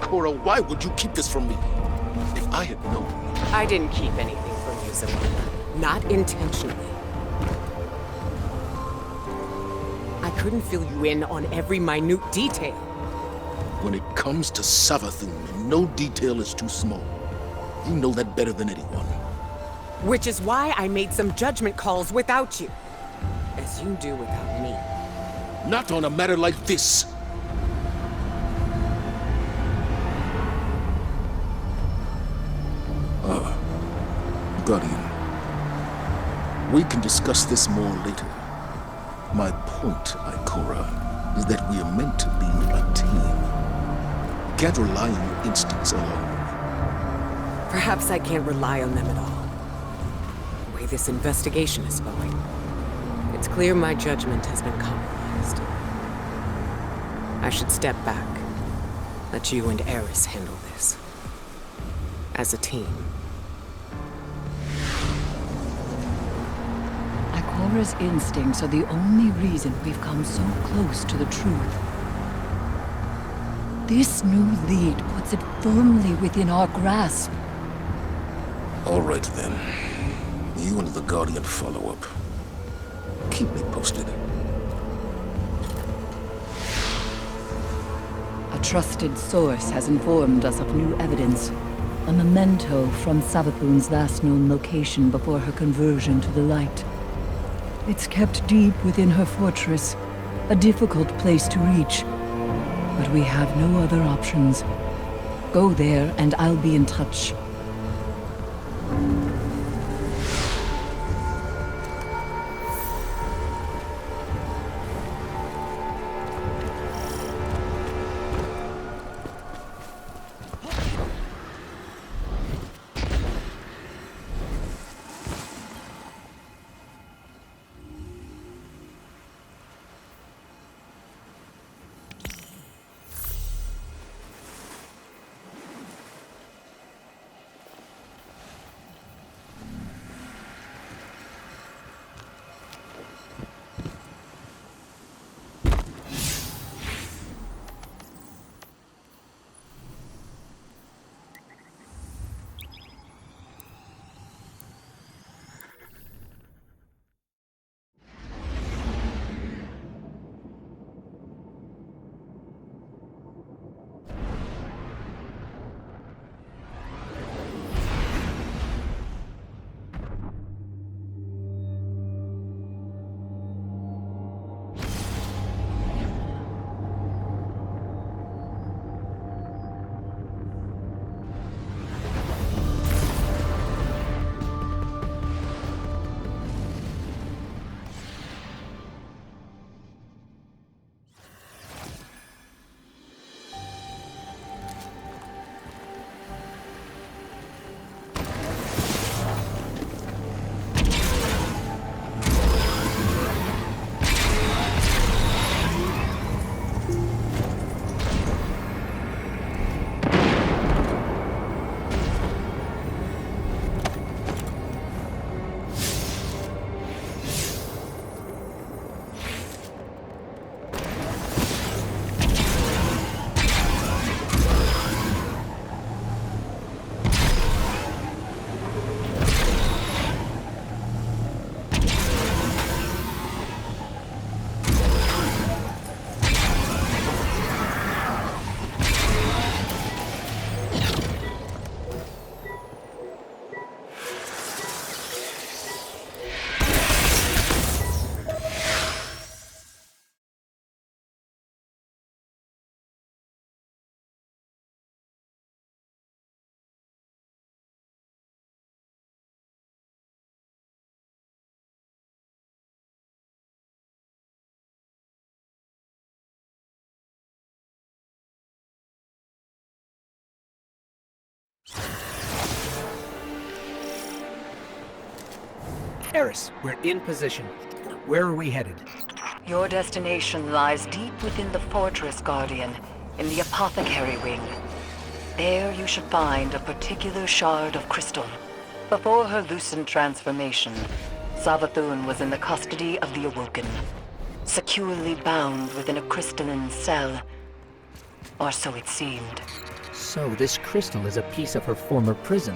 Cora, why would you keep this from me? If I had known... I didn't keep anything from you, Zamora. Not intentionally. I couldn't fill you in on every minute detail. When it comes to Savathun, no detail is too small. You know that better than anyone. Which is why I made some judgment calls without you. As you do without me. Not on a matter like this. Guardian. We can discuss this more later. My point, Ikora, is that we are meant to be a team. You can't rely on your instincts alone. Perhaps I can't rely on them at all. The way this investigation is going, it's clear my judgment has been compromised. I should step back. Let you and Eris handle this. As a team. Ikora's instincts are the only reason we've come so close to the truth. This new lead puts it firmly within our grasp. All right, then. You and the Guardian follow up. Keep me posted. A trusted source has informed us of new evidence. A memento from Savathun's last known location before her conversion to the light. It's kept deep within her fortress, a difficult place to reach. But we have no other options. Go there and I'll be in touch. Eris, we're in position. Where are we headed? Your destination lies deep within the fortress, Guardian, in the apothecary wing. There you should find a particular shard of crystal. Before her lucent transformation, Savathun was in the custody of the Awoken, securely bound within a crystalline cell. Or so it seemed. So this crystal is a piece of her former prison,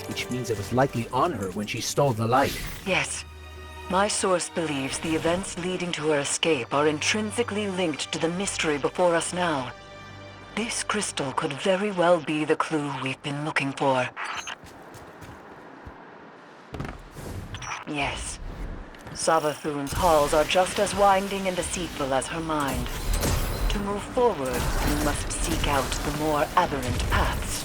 which means it was likely on her when she stole the light. Yes. My source believes the events leading to her escape are intrinsically linked to the mystery before us now. This crystal could very well be the clue we've been looking for. Yes. Savathun's halls are just as winding and deceitful as her mind. To move forward, we must seek out the more aberrant paths.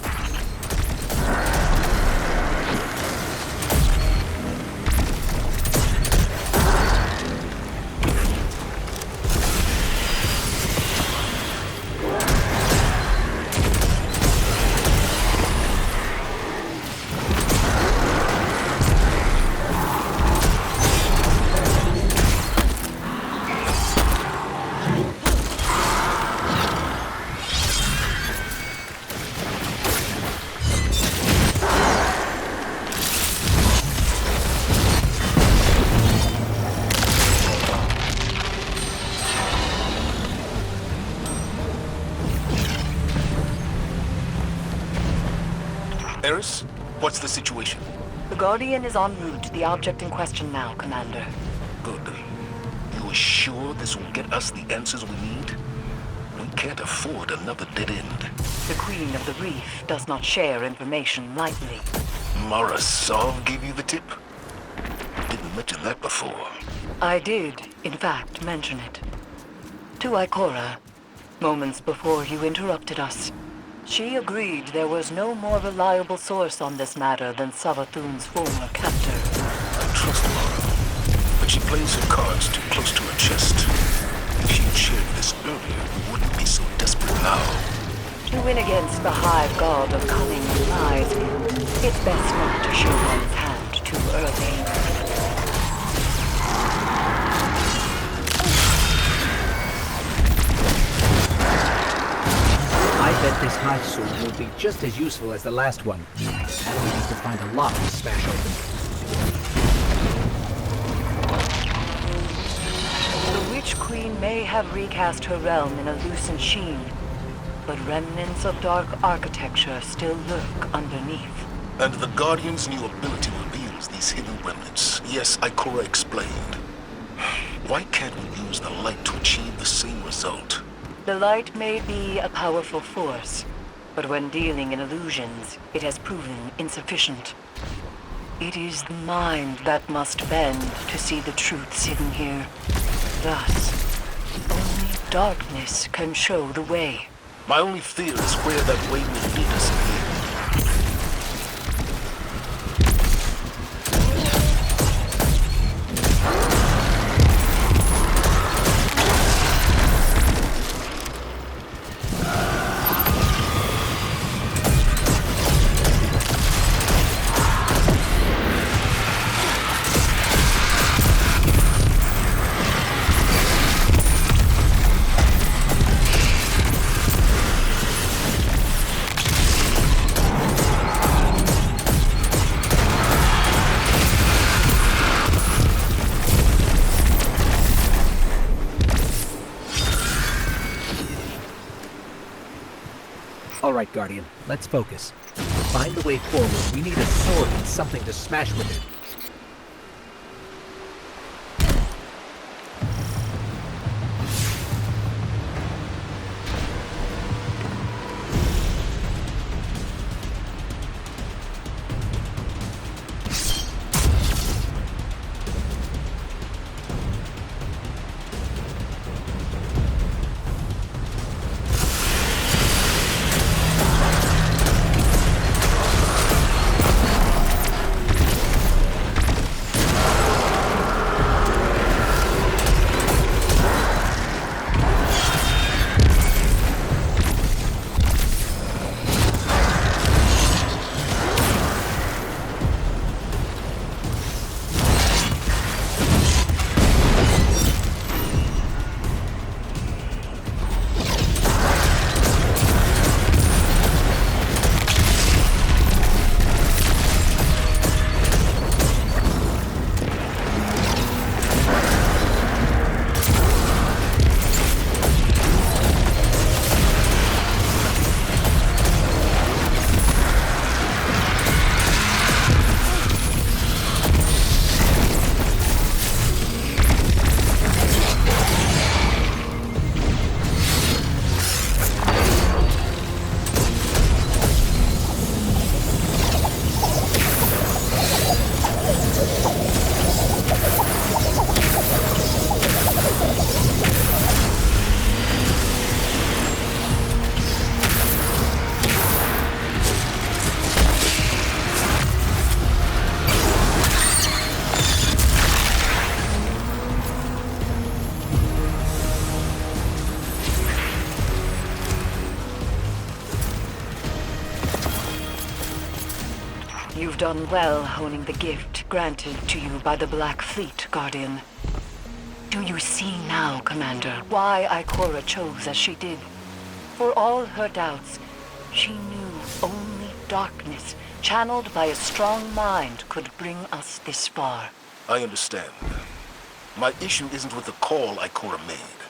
Eris, what's the situation? The Guardian is en route to the object in question now, Commander. Good. You are sure this will get us the answers we need? We can't afford another dead end. The Queen of the Reef does not share information lightly. Mara Sov gave you the tip? Didn't mention that before. I did, in fact, mention it. To Ikora, moments before you interrupted us. She agreed there was no more reliable source on this matter than Savathun's former captor. I trust Mara, but she plays her cards too close to her chest. If she'd shared this earlier, we wouldn't be so desperate now. To win against the high god of cunning and lies, it's best not to show one's hand too early. I bet this hive sword will be just as useful as the last one. And we need to find a lock to smash open. The Witch Queen may have recast her realm in a lucent sheen, but remnants of dark architecture still lurk underneath. And the Guardian's new ability reveals these hidden remnants. Yes, Ikora explained. Why can't we use the light to achieve the same result? The light may be a powerful force, but when dealing in illusions, it has proven insufficient. It is the mind that must bend to see the truths hidden here. Thus, only darkness can show the way. My only fear is where that way will lead us in the end. Alright, Guardian, let's focus. To find the way forward, we need a sword and something to smash with it. You've done well honing the gift granted to you by the Black Fleet, Guardian. Do you see now, Commander, why Ikora chose as she did? For all her doubts, she knew only darkness, channeled by a strong mind, could bring us this far. I understand. My issue isn't with the call Ikora made,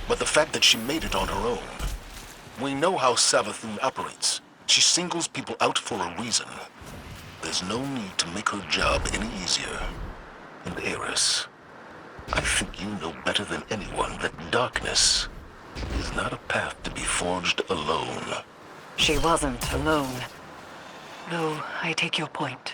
but the fact that she made it on her own. We know how Savathun operates. She singles people out for a reason. There's no need to make her job any easier. And Eris, I think you know better than anyone that darkness is not a path to be forged alone. She wasn't alone. Though I take your point.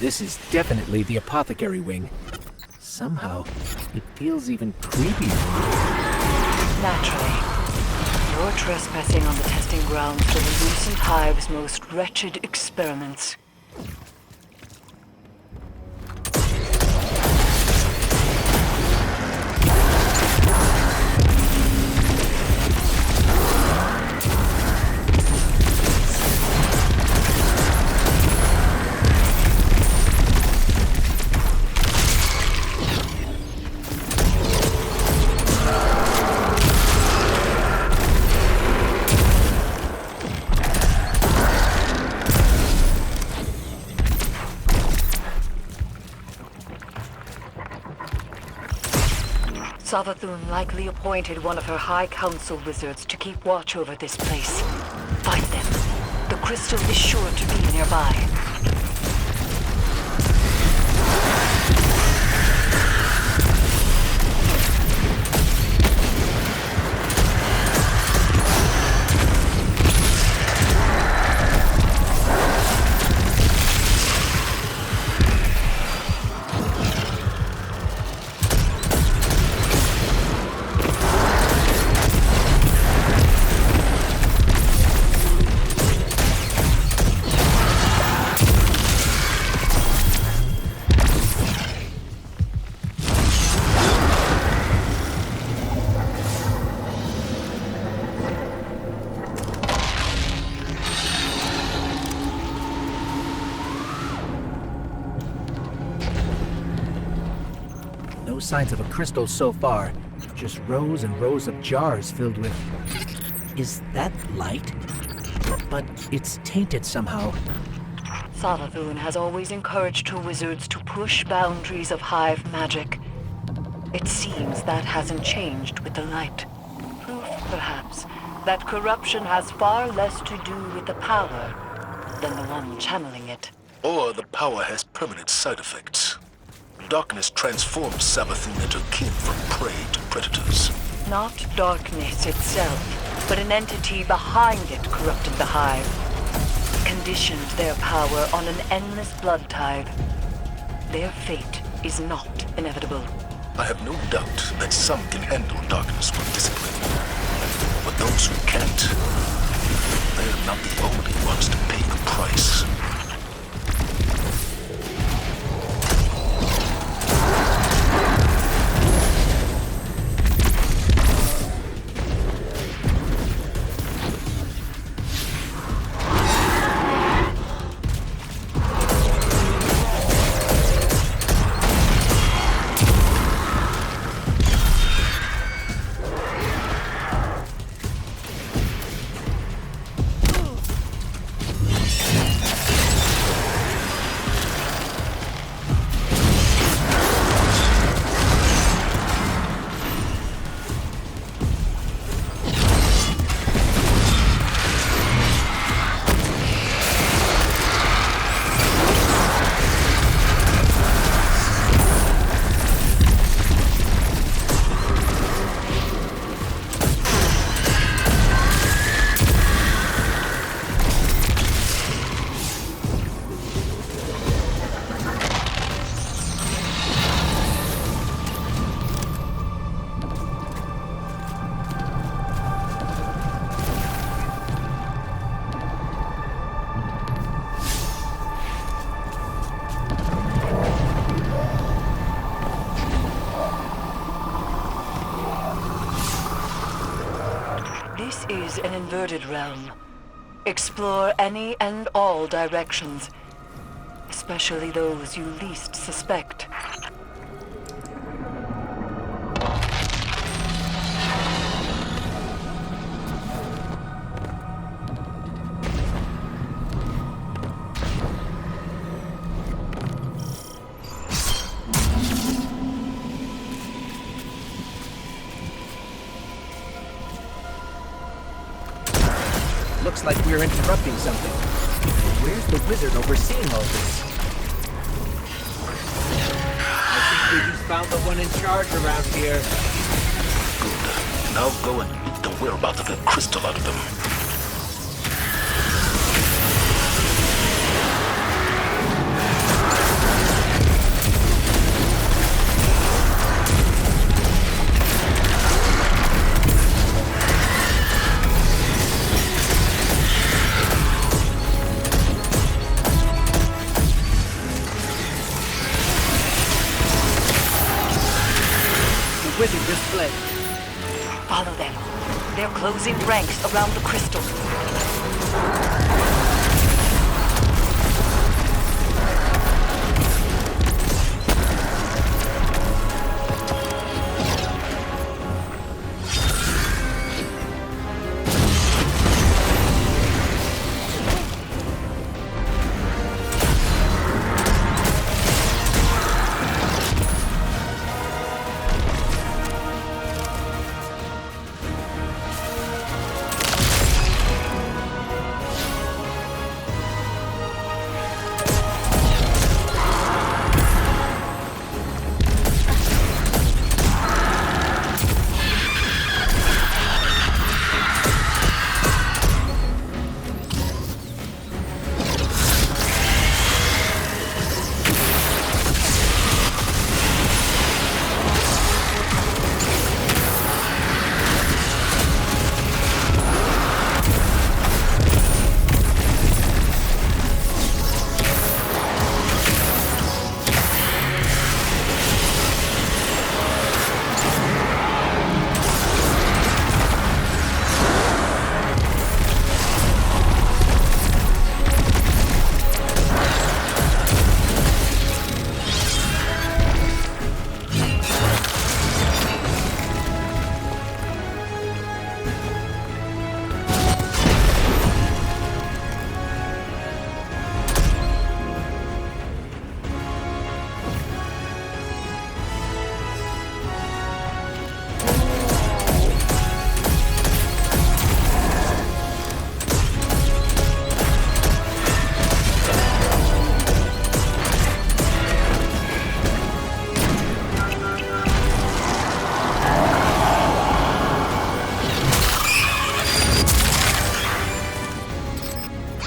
This is definitely the apothecary wing. Somehow, it feels even creepier. Naturally. You're trespassing on the testing grounds for the Lucent Hive's most wretched experiments. Savathun likely appointed one of her High Council wizards to keep watch over this place. Find them. The crystal is sure to be nearby. No signs of a crystal so far. Just rows and rows of jars filled with... Is that light? But it's tainted somehow. Savathun has always encouraged her wizards to push boundaries of hive magic. It seems that hasn't changed with the light. Proof, perhaps, that corruption has far less to do with the power than the one channeling it. Or the power has permanent side effects. Darkness transforms Savathun into kin from prey to predators. Not darkness itself, but an entity behind it corrupted the hive. Conditioned their power on an endless blood tithe. Their fate is not inevitable. I have no doubt that some can handle darkness with discipline. But those who can't, they're not the only ones to pay the price. This is an inverted realm. Explore any and all directions, especially those you least suspect. Looks like we're interrupting something. Where's the wizard overseeing all this? I think we just found the one in charge around here. Good. Now go and beat the whereabouts of that crystal out of them. They're closing ranks around the crystal.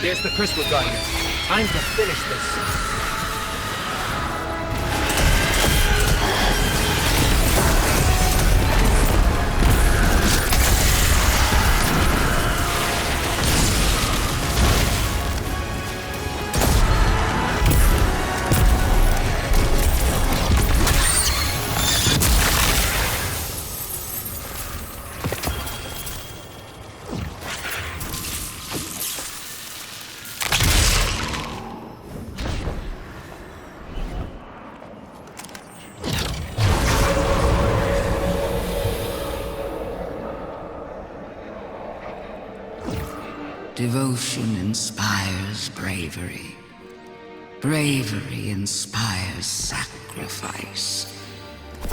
There's the crystal guardian. Time to finish this. Devotion inspires bravery. Bravery inspires sacrifice.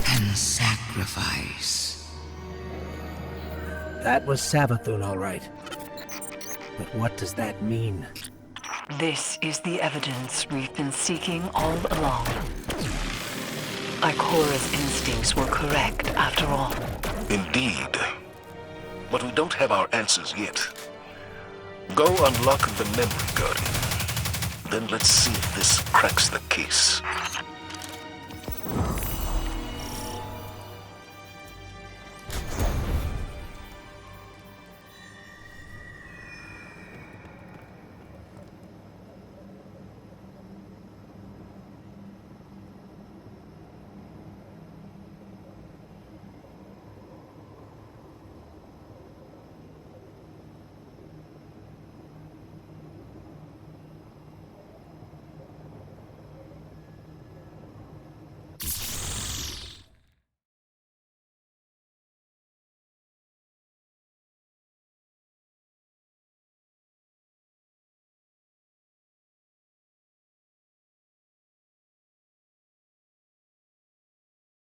And sacrifice. That was Savathun, all right. But what does that mean? This is the evidence we've been seeking all along. Ikora's instincts were correct after all. Indeed. But we don't have our answers yet. Go unlock the memory guardian. Then let's see if this cracks the case.